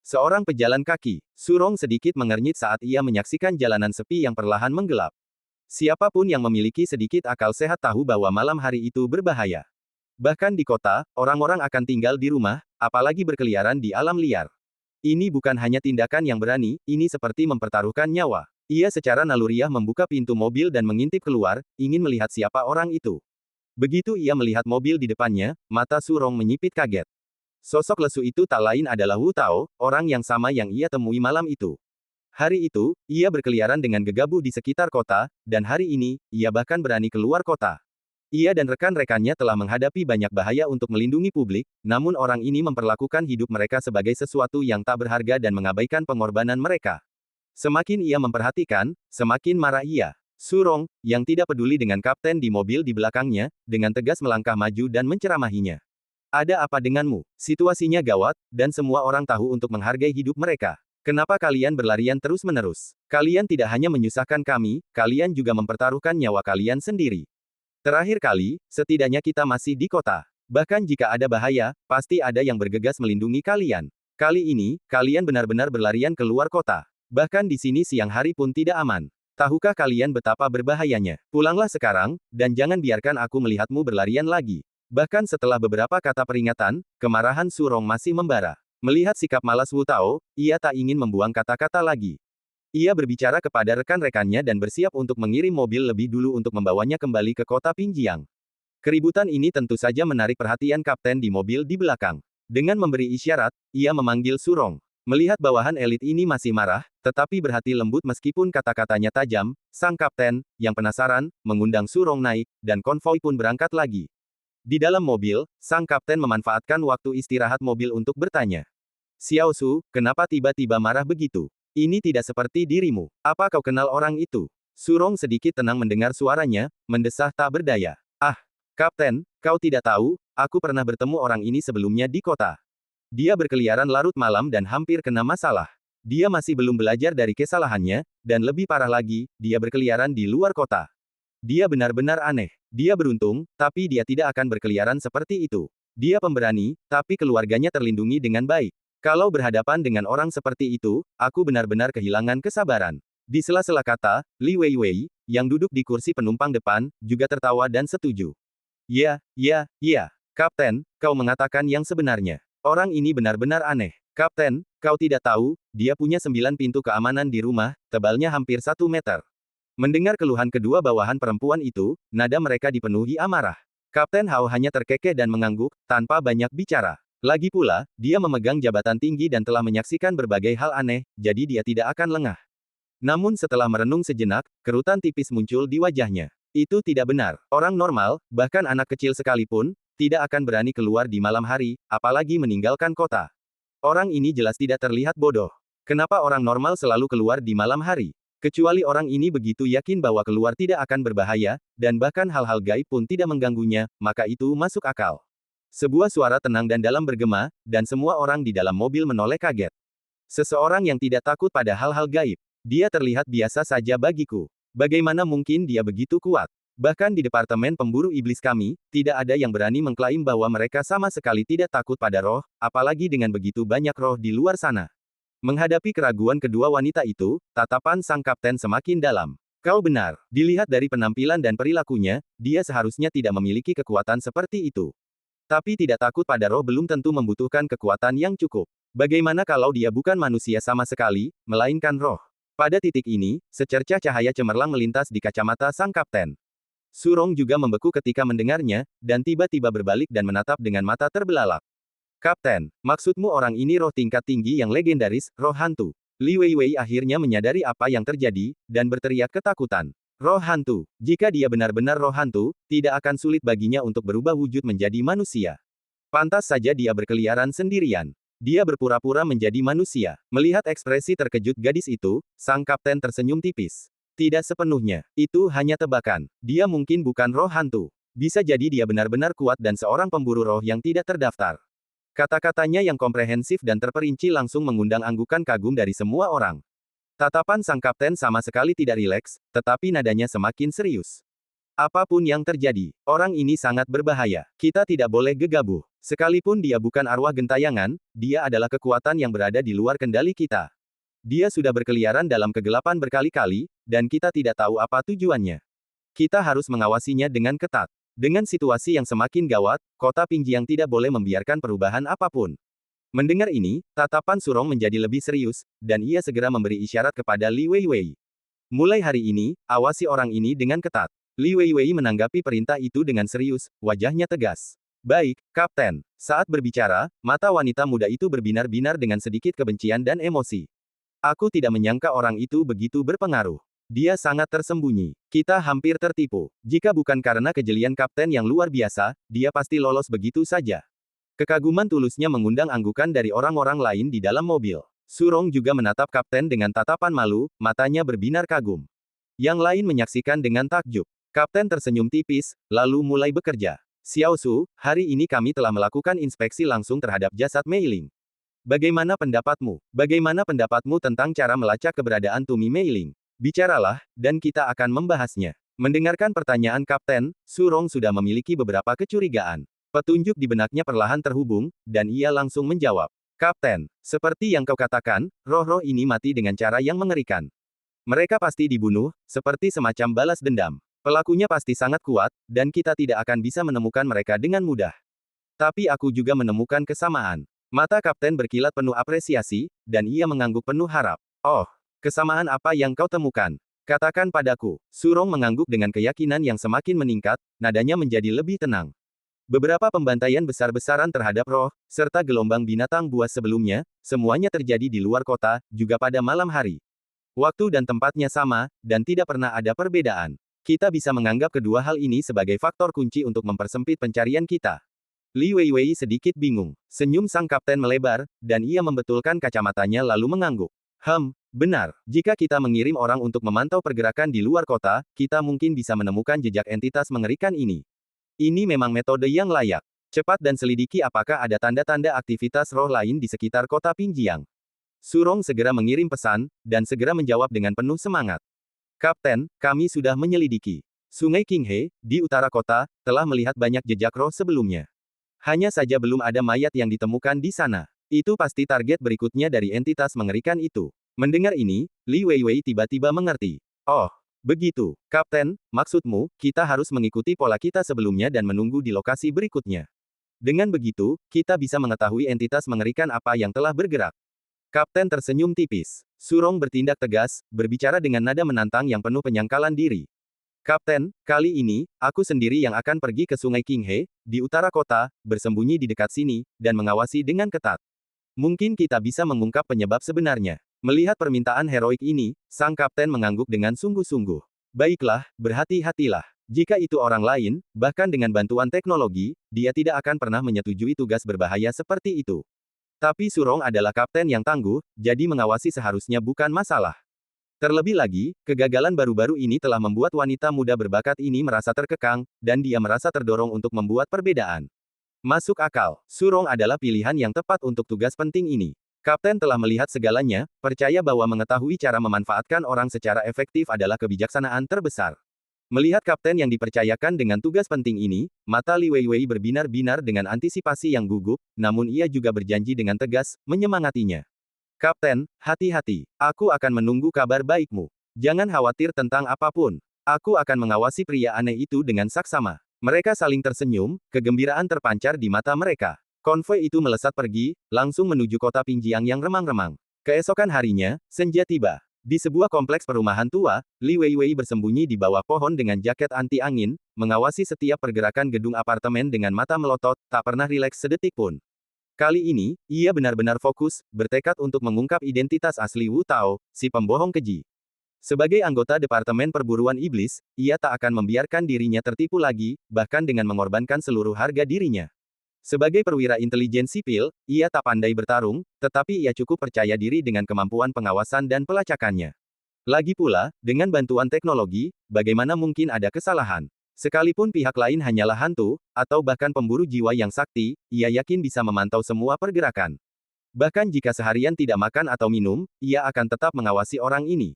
Seorang pejalan kaki, Surong sedikit mengernyit saat ia menyaksikan jalanan sepi yang perlahan menggelap. Siapapun yang memiliki sedikit akal sehat tahu bahwa malam hari itu berbahaya. Bahkan di kota, orang-orang akan tinggal di rumah, apalagi berkeliaran di alam liar. Ini bukan hanya tindakan yang berani, ini seperti mempertaruhkan nyawa. Ia secara naluriah membuka pintu mobil dan mengintip keluar, ingin melihat siapa orang itu. Begitu ia melihat mobil di depannya, mata Surong menyipit kaget. Sosok lesu itu tak lain adalah Wu Tao, orang yang sama yang ia temui malam itu. Hari itu, ia berkeliaran dengan gegabah di sekitar kota, dan hari ini, ia bahkan berani keluar kota. Ia dan rekan-rekannya telah menghadapi banyak bahaya untuk melindungi publik, namun orang ini memperlakukan hidup mereka sebagai sesuatu yang tak berharga dan mengabaikan pengorbanan mereka. Semakin ia memperhatikan, semakin marah ia. Surong, yang tidak peduli dengan kapten di mobil di belakangnya, dengan tegas melangkah maju dan menceramahinya. "Ada apa denganmu? Situasinya gawat, dan semua orang tahu untuk menghargai hidup mereka. Kenapa kalian berlarian terus-menerus? Kalian tidak hanya menyusahkan kami, kalian juga mempertaruhkan nyawa kalian sendiri. Terakhir kali, setidaknya kita masih di kota. Bahkan jika ada bahaya, pasti ada yang bergegas melindungi kalian. Kali ini, kalian benar-benar berlarian keluar kota. Bahkan di sini siang hari pun tidak aman. Tahukah kalian betapa berbahayanya? Pulanglah sekarang, dan jangan biarkan aku melihatmu berlarian lagi." Bahkan setelah beberapa kata peringatan, kemarahan Surong masih membara. Melihat sikap malas Wu Tao, ia tak ingin membuang kata-kata lagi. Ia berbicara kepada rekan-rekannya dan bersiap untuk mengirim mobil lebih dulu untuk membawanya kembali ke kota Pingjiang. Keributan ini tentu saja menarik perhatian kapten di mobil di belakang. Dengan memberi isyarat, ia memanggil Surong. Melihat bawahan elit ini masih marah, tetapi berhati lembut meskipun kata-katanya tajam, sang kapten, yang penasaran, mengundang Surong naik, dan konvoi pun berangkat lagi. Di dalam mobil, sang kapten memanfaatkan waktu istirahat mobil untuk bertanya. "Xiao Su, kenapa tiba-tiba marah begitu? Ini tidak seperti dirimu. Apa kau kenal orang itu?" Surong sedikit tenang mendengar suaranya, mendesah tak berdaya. "Ah, Kapten, kau tidak tahu, aku pernah bertemu orang ini sebelumnya di kota. Dia berkeliaran larut malam dan hampir kena masalah. Dia masih belum belajar dari kesalahannya, dan lebih parah lagi, dia berkeliaran di luar kota. Dia benar-benar aneh. Dia beruntung, tapi dia tidak akan berkeliaran seperti itu. Dia pemberani, tapi keluarganya terlindungi dengan baik. Kalau berhadapan dengan orang seperti itu, aku benar-benar kehilangan kesabaran." Di sela-sela kata, Li Weiwei, yang duduk di kursi penumpang depan, juga tertawa dan setuju. "Ya, Kapten, kau mengatakan yang sebenarnya. Orang ini benar-benar aneh. Kapten, kau tidak tahu, dia punya 9 pintu keamanan di rumah, tebalnya hampir 1 meter." Mendengar keluhan kedua bawahan perempuan itu, nada mereka dipenuhi amarah. Kapten Hao hanya terkekeh dan mengangguk, tanpa banyak bicara. Lagi pula, dia memegang jabatan tinggi dan telah menyaksikan berbagai hal aneh, jadi dia tidak akan lengah. Namun setelah merenung sejenak, kerutan tipis muncul di wajahnya. Itu tidak benar. Orang normal, bahkan anak kecil sekalipun, tidak akan berani keluar di malam hari, apalagi meninggalkan kota. Orang ini jelas tidak terlihat bodoh. Kenapa orang normal selalu keluar di malam hari? Kecuali orang ini begitu yakin bahwa keluar tidak akan berbahaya, dan bahkan hal-hal gaib pun tidak mengganggunya, maka itu masuk akal. Sebuah suara tenang dan dalam bergema, dan semua orang di dalam mobil menoleh kaget. Seseorang yang tidak takut pada hal-hal gaib. Dia terlihat biasa saja bagiku. Bagaimana mungkin dia begitu kuat? Bahkan di departemen pemburu iblis kami, tidak ada yang berani mengklaim bahwa mereka sama sekali tidak takut pada roh, apalagi dengan begitu banyak roh di luar sana. Menghadapi keraguan kedua wanita itu, tatapan sang kapten semakin dalam. Kau benar, dilihat dari penampilan dan perilakunya, dia seharusnya tidak memiliki kekuatan seperti itu. Tapi tidak takut pada roh belum tentu membutuhkan kekuatan yang cukup. Bagaimana kalau dia bukan manusia sama sekali, melainkan roh? Pada titik ini, secercah cahaya cemerlang melintas di kacamata sang kapten. Surong juga membeku ketika mendengarnya, dan tiba-tiba berbalik dan menatap dengan mata terbelalak. Kapten, maksudmu orang ini roh tingkat tinggi yang legendaris, roh hantu. Li Weiwei akhirnya menyadari apa yang terjadi, dan berteriak ketakutan. Roh hantu. Jika dia benar-benar roh hantu, tidak akan sulit baginya untuk berubah wujud menjadi manusia. Pantas saja dia berkeliaran sendirian. Dia berpura-pura menjadi manusia. Melihat ekspresi terkejut gadis itu, sang kapten tersenyum tipis. Tidak sepenuhnya. Itu hanya tebakan. Dia mungkin bukan roh hantu. Bisa jadi dia benar-benar kuat dan seorang pemburu roh yang tidak terdaftar. Kata-katanya yang komprehensif dan terperinci langsung mengundang anggukan kagum dari semua orang. Tatapan sang kapten sama sekali tidak rileks, tetapi nadanya semakin serius. Apapun yang terjadi, orang ini sangat berbahaya. Kita tidak boleh gegabah. Sekalipun dia bukan arwah gentayangan, dia adalah kekuatan yang berada di luar kendali kita. Dia sudah berkeliaran dalam kegelapan berkali-kali, dan kita tidak tahu apa tujuannya. Kita harus mengawasinya dengan ketat. Dengan situasi yang semakin gawat, kota Pingjiang tidak boleh membiarkan perubahan apapun. Mendengar ini, tatapan Surong menjadi lebih serius, dan ia segera memberi isyarat kepada Li Weiwei. Mulai hari ini, awasi orang ini dengan ketat. Li Weiwei menanggapi perintah itu dengan serius, wajahnya tegas. Baik, Kapten. Saat berbicara, mata wanita muda itu berbinar-binar dengan sedikit kebencian dan emosi. Aku tidak menyangka orang itu begitu berpengaruh. Dia sangat tersembunyi. Kita hampir tertipu. Jika bukan karena kejelian Kapten yang luar biasa, dia pasti lolos begitu saja. Kekaguman tulusnya mengundang anggukan dari orang-orang lain di dalam mobil. Surong juga menatap kapten dengan tatapan malu, matanya berbinar kagum. Yang lain menyaksikan dengan takjub. Kapten tersenyum tipis, lalu mulai bekerja. Xiao Su, hari ini kami telah melakukan inspeksi langsung terhadap jasad Mei Ling. Bagaimana pendapatmu? Bagaimana pendapatmu tentang cara melacak keberadaan Tumi Mei Ling? Bicaralah, dan kita akan membahasnya. Mendengarkan pertanyaan kapten, Surong sudah memiliki beberapa kecurigaan. Petunjuk di benaknya perlahan terhubung, dan ia langsung menjawab. Kapten, seperti yang kau katakan, roh-roh ini mati dengan cara yang mengerikan. Mereka pasti dibunuh, seperti semacam balas dendam. Pelakunya pasti sangat kuat, dan kita tidak akan bisa menemukan mereka dengan mudah. Tapi aku juga menemukan kesamaan. Mata kapten berkilat penuh apresiasi, dan ia mengangguk penuh harap. Oh, kesamaan apa yang kau temukan? Katakan padaku. Surong mengangguk dengan keyakinan yang semakin meningkat, nadanya menjadi lebih tenang. Beberapa pembantaian besar-besaran terhadap roh, serta gelombang binatang buas sebelumnya, semuanya terjadi di luar kota, juga pada malam hari. Waktu dan tempatnya sama, dan tidak pernah ada perbedaan. Kita bisa menganggap kedua hal ini sebagai faktor kunci untuk mempersempit pencarian kita. Li Weiwei sedikit bingung. Senyum sang kapten melebar, dan ia membetulkan kacamatanya lalu mengangguk. Benar. Jika kita mengirim orang untuk memantau pergerakan di luar kota, kita mungkin bisa menemukan jejak entitas mengerikan ini. Ini memang metode yang layak. Cepat dan selidiki apakah ada tanda-tanda aktivitas roh lain di sekitar kota Pingjiang. Surong segera mengirim pesan, dan segera menjawab dengan penuh semangat. Kapten, kami sudah menyelidiki. Sungai Qinghe, di utara kota, telah melihat banyak jejak roh sebelumnya. Hanya saja belum ada mayat yang ditemukan di sana. Itu pasti target berikutnya dari entitas mengerikan itu. Mendengar ini, Li Weiwei tiba-tiba mengerti. Oh, begitu, Kapten, maksudmu, kita harus mengikuti pola kita sebelumnya dan menunggu di lokasi berikutnya. Dengan begitu, kita bisa mengetahui entitas mengerikan apa yang telah bergerak. Kapten tersenyum tipis. Surong bertindak tegas, berbicara dengan nada menantang yang penuh penyangkalan diri. Kapten, kali ini, aku sendiri yang akan pergi ke Sungai Qinghe, di utara kota, bersembunyi di dekat sini, dan mengawasi dengan ketat. Mungkin kita bisa mengungkap penyebab sebenarnya. Melihat permintaan heroik ini, sang kapten mengangguk dengan sungguh-sungguh. Baiklah, berhati-hatilah. Jika itu orang lain, bahkan dengan bantuan teknologi, dia tidak akan pernah menyetujui tugas berbahaya seperti itu. Tapi Surong adalah kapten yang tangguh, jadi mengawasi seharusnya bukan masalah. Terlebih lagi, kegagalan baru-baru ini telah membuat wanita muda berbakat ini merasa terkekang, dan dia merasa terdorong untuk membuat perbedaan. Masuk akal. Surong adalah pilihan yang tepat untuk tugas penting ini. Kapten telah melihat segalanya, percaya bahwa mengetahui cara memanfaatkan orang secara efektif adalah kebijaksanaan terbesar. Melihat kapten yang dipercayakan dengan tugas penting ini, mata Li Weiwei berbinar-binar dengan antisipasi yang gugup, namun ia juga berjanji dengan tegas, menyemangatinya. Kapten, hati-hati. Aku akan menunggu kabar baikmu. Jangan khawatir tentang apapun. Aku akan mengawasi pria aneh itu dengan saksama. Mereka saling tersenyum, kegembiraan terpancar di mata mereka. Konvoi itu melesat pergi, langsung menuju kota Pingjiang yang remang-remang. Keesokan harinya, senja tiba. Di sebuah kompleks perumahan tua, Li Weiwei bersembunyi di bawah pohon dengan jaket anti-angin, mengawasi setiap pergerakan gedung apartemen dengan mata melotot, tak pernah rileks sedetik pun. Kali ini, ia benar-benar fokus, bertekad untuk mengungkap identitas asli Wu Tao, si pembohong keji. Sebagai anggota Departemen Perburuan Iblis, ia tak akan membiarkan dirinya tertipu lagi, bahkan dengan mengorbankan seluruh harga dirinya. Sebagai perwira intelijen sipil, ia tak pandai bertarung, tetapi ia cukup percaya diri dengan kemampuan pengawasan dan pelacakannya. Lagi pula, dengan bantuan teknologi, bagaimana mungkin ada kesalahan? Sekalipun pihak lain hanyalah hantu, atau bahkan pemburu jiwa yang sakti, ia yakin bisa memantau semua pergerakan. Bahkan jika seharian tidak makan atau minum, ia akan tetap mengawasi orang ini.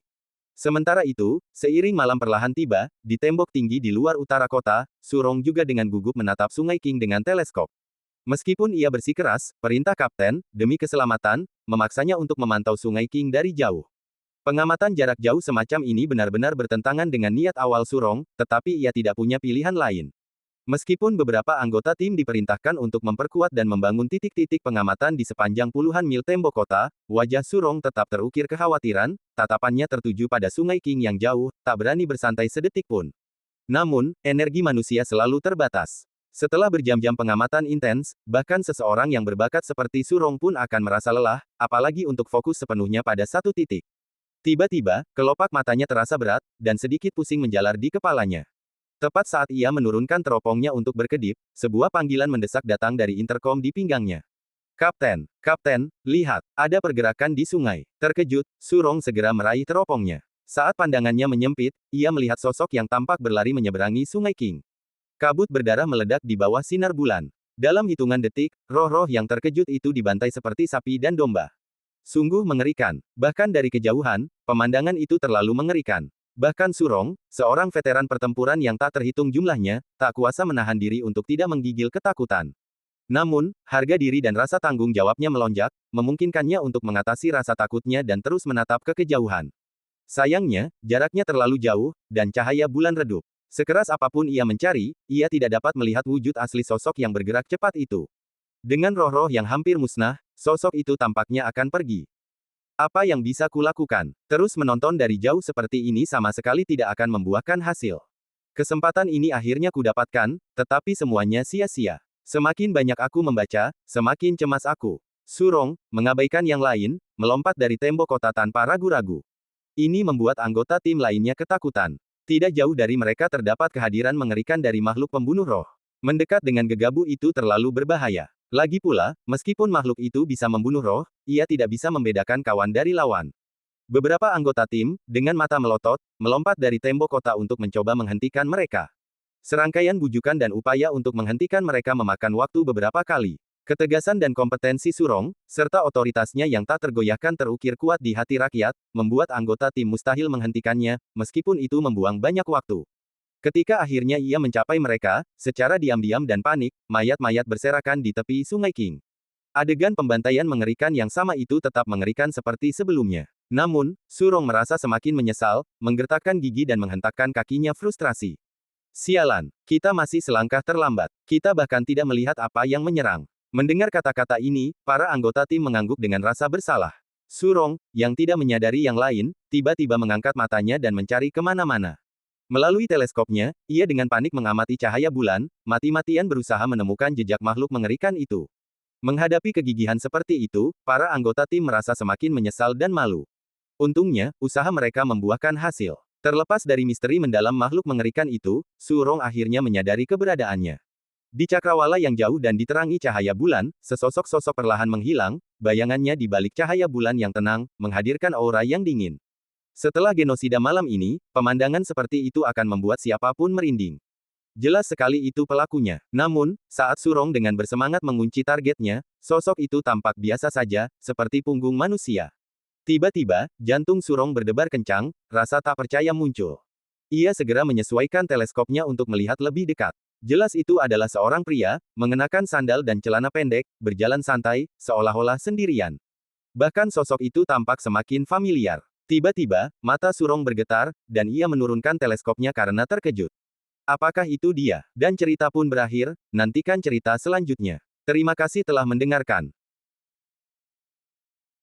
Sementara itu, seiring malam perlahan tiba, di tembok tinggi di luar utara kota, Surong juga dengan gugup menatap Sungai Qing dengan teleskop. Meskipun ia bersikeras, perintah kapten, demi keselamatan, memaksanya untuk memantau Sungai Qing dari jauh. Pengamatan jarak jauh semacam ini benar-benar bertentangan dengan niat awal Surong, tetapi ia tidak punya pilihan lain. Meskipun beberapa anggota tim diperintahkan untuk memperkuat dan membangun titik-titik pengamatan di sepanjang puluhan mil tembok kota, wajah Surong tetap terukir kekhawatiran, tatapannya tertuju pada Sungai Qing yang jauh, tak berani bersantai sedetik pun. Namun, energi manusia selalu terbatas. Setelah berjam-jam pengamatan intens, bahkan seseorang yang berbakat seperti Surong pun akan merasa lelah, apalagi untuk fokus sepenuhnya pada satu titik. Tiba-tiba, kelopak matanya terasa berat, dan sedikit pusing menjalar di kepalanya. Tepat saat ia menurunkan teropongnya untuk berkedip, sebuah panggilan mendesak datang dari interkom di pinggangnya. Kapten, Kapten, lihat, ada pergerakan di sungai. Terkejut, Surong segera meraih teropongnya. Saat pandangannya menyempit, ia melihat sosok yang tampak berlari menyeberangi Sungai Qing. Kabut berdarah meledak di bawah sinar bulan. Dalam hitungan detik, roh-roh yang terkejut itu dibantai seperti sapi dan domba. Sungguh mengerikan. Bahkan dari kejauhan, pemandangan itu terlalu mengerikan. Bahkan Surong, seorang veteran pertempuran yang tak terhitung jumlahnya, tak kuasa menahan diri untuk tidak menggigil ketakutan. Namun, harga diri dan rasa tanggung jawabnya melonjak, memungkinkannya untuk mengatasi rasa takutnya dan terus menatap ke kejauhan. Sayangnya, jaraknya terlalu jauh, dan cahaya bulan redup. Sekeras apapun ia mencari, ia tidak dapat melihat wujud asli sosok yang bergerak cepat itu. Dengan roh-roh yang hampir musnah, sosok itu tampaknya akan pergi. Apa yang bisa kulakukan? Terus menonton dari jauh seperti ini sama sekali tidak akan membuahkan hasil. Kesempatan ini akhirnya kudapatkan, tetapi semuanya sia-sia. Semakin banyak aku membaca, semakin cemas aku. Surong, mengabaikan yang lain, melompat dari tembok kota tanpa ragu-ragu. Ini membuat anggota tim lainnya ketakutan. Tidak jauh dari mereka terdapat kehadiran mengerikan dari makhluk pembunuh roh. Mendekat dengan gegabah itu terlalu berbahaya. Lagi pula, meskipun makhluk itu bisa membunuh roh, ia tidak bisa membedakan kawan dari lawan. Beberapa anggota tim, dengan mata melotot, melompat dari tembok kota untuk mencoba menghentikan mereka. Serangkaian bujukan dan upaya untuk menghentikan mereka memakan waktu beberapa kali. Ketegasan dan kompetensi Surong, serta otoritasnya yang tak tergoyahkan terukir kuat di hati rakyat, membuat anggota tim mustahil menghentikannya, meskipun itu membuang banyak waktu. Ketika akhirnya ia mencapai mereka, secara diam-diam dan panik, mayat-mayat berserakan di tepi Sungai Qing. Adegan pembantaian mengerikan yang sama itu tetap mengerikan seperti sebelumnya. Namun, Surong merasa semakin menyesal, menggertakkan gigi dan menghentakkan kakinya frustrasi. Sialan, kita masih selangkah terlambat. Kita bahkan tidak melihat apa yang menyerang. Mendengar kata-kata ini, para anggota tim mengangguk dengan rasa bersalah. Surong, yang tidak menyadari yang lain, tiba-tiba mengangkat matanya dan mencari kemana-mana. Melalui teleskopnya, ia dengan panik mengamati cahaya bulan, mati-matian berusaha menemukan jejak makhluk mengerikan itu. Menghadapi kegigihan seperti itu, para anggota tim merasa semakin menyesal dan malu. Untungnya, usaha mereka membuahkan hasil. Terlepas dari misteri mendalam makhluk mengerikan itu, Surong akhirnya menyadari keberadaannya. Di cakrawala yang jauh dan diterangi cahaya bulan, sesosok-sosok perlahan menghilang, bayangannya di balik cahaya bulan yang tenang, menghadirkan aura yang dingin. Setelah genosida malam ini, pemandangan seperti itu akan membuat siapapun merinding. Jelas sekali itu pelakunya. Namun, saat Surong dengan bersemangat mengunci targetnya, sosok itu tampak biasa saja, seperti punggung manusia. Tiba-tiba, jantung Surong berdebar kencang, rasa tak percaya muncul. Ia segera menyesuaikan teleskopnya untuk melihat lebih dekat. Jelas itu adalah seorang pria, mengenakan sandal dan celana pendek, berjalan santai, seolah-olah sendirian. Bahkan sosok itu tampak semakin familiar. Tiba-tiba, mata Surong bergetar, dan ia menurunkan teleskopnya karena terkejut. Apakah itu dia? Dan cerita pun berakhir, nantikan cerita selanjutnya. Terima kasih telah mendengarkan.